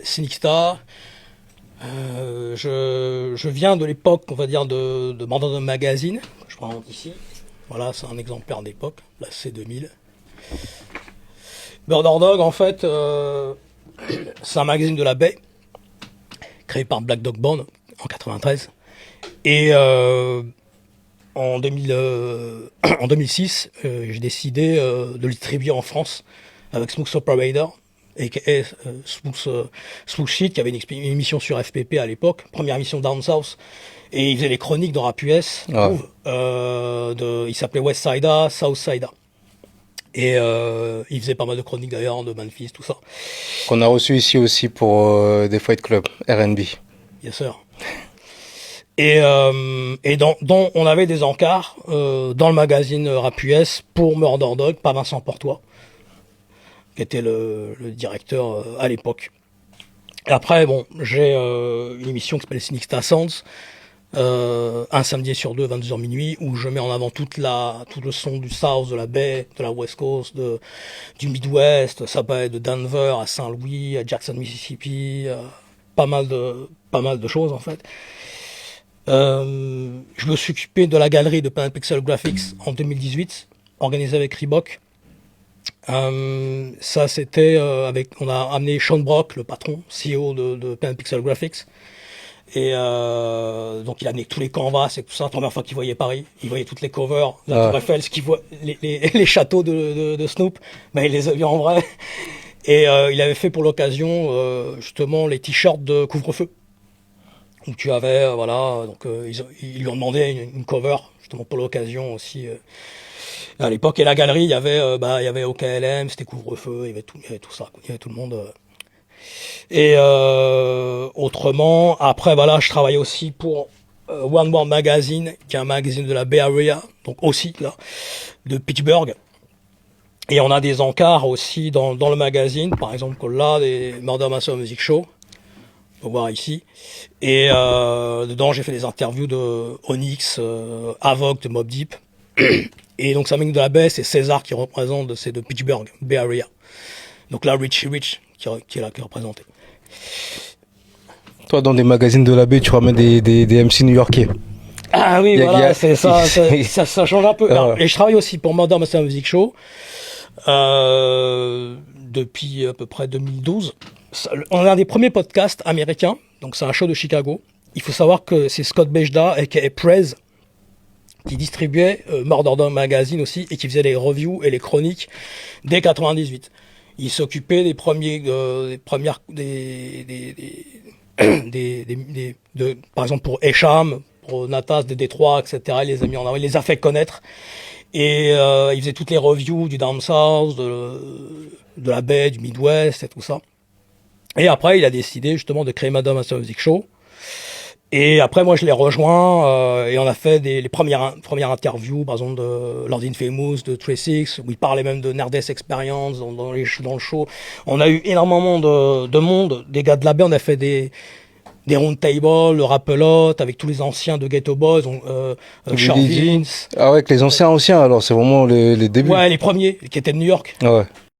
Cynicstar, je viens de l'époque, on va dire, de Murder Magazine, que je présente ici. Voilà, c'est un exemplaire d'époque, la C2000. Murder Dog, en fait, c'est un magazine de la baie, créé par Black Dog Band en 93. Et en 2006, j'ai décidé de le distribuer en France avec Smooth Operator et Smooth Shit, qui avait une émission sur FPP à l'époque, première émission Down South, et il faisait les chroniques de Rap US. Il s'appelait West Sida, South Sida. Et il faisait pas mal de chroniques d'ailleurs, de Memphis, tout ça. Qu'on a reçu ici aussi pour des Fight Club, R&B. Bien sûr. Et dont on avait des encarts dans le magazine Rap US pour Murder Dog, par Vincent Portois, qui était le directeur à l'époque. Et après, bon, j'ai une émission qui s'appelle Cynicstar Sounds, un samedi sur deux, 22h minuit, où je mets en avant tout le son du South, de la baie, de la West Coast, du Midwest. Ça peut être de Denver à Saint-Louis, à Jackson, Mississippi, pas mal de choses en fait. Je me suis occupé de la galerie de Pen Pixel Graphics en 2018, organisée avec Reebok. Ça c'était on a amené Sean Brock, le patron, CEO de Pen Pixel Graphics. Et donc il a amené tous les canvas et tout ça. La première fois qu'il voyait Paris, il voyait toutes les covers de la Tour Eiffel, ce qu'il voit les châteaux de Snoop, mais il les a vus en vrai. Et il avait fait pour l'occasion justement les t-shirts de couvre-feu. Donc tu avais voilà, donc ils lui ont demandé une cover justement pour l'occasion aussi. À l'époque, et la galerie, il y avait OKLM, c'était couvre-feu, il y avait tout ça, il y avait tout le monde. Et autrement, après voilà, je travaille aussi pour One World Magazine, qui est un magazine de la Bay Area, donc aussi là, de Pittsburgh. Et on a des encarts aussi dans le magazine, par exemple là, des Murder Master Music Show, on peut voir ici. Et dedans, j'ai fait des interviews de Onyx, Avoc, de Mobb Deep. Et donc, ça mène de la baie, c'est César qui représente, c'est de Pittsburgh, Bay Area. Donc là, Richie Rich qui est là, qui est représenté. Toi, dans des magazines de la baie, tu ramènes des MC new-yorkais. Ah oui, voilà, c'est ça, ça change un peu. Alors, et je travaille aussi pour Murder Master Music Show depuis à peu près 2012. On est un des premiers podcasts américains, donc c'est un show de Chicago. Il faut savoir que c'est Scott Bejda, aka Prez, qui distribuait Murder Dog Magazine aussi, et qui faisait les reviews et les chroniques dès 98. Il s'occupait des premiers, par exemple pour Esham, pour Natas de Détroit, etc. Il les a mis en avant, il les a fait connaître. Et il faisait toutes les reviews du Down South, de la baie, du Midwest et tout ça. Et après, il a décidé justement de créer Madame Master Music Show. Et après, moi, je l'ai rejoint et on a fait les premières interviews, par exemple de Lord Infamous, de Trey Six, où il parlait même de Nerdist Experience dans le show. On a eu énormément de monde, des gars de la baie. On a fait des round tables, le Rap-A-Lot, avec tous les anciens de Ghetto Boys, Charles Vince. Ah ouais, avec les anciens, alors c'est vraiment les débuts. Ouais, les premiers, qui étaient de New York. Ouais.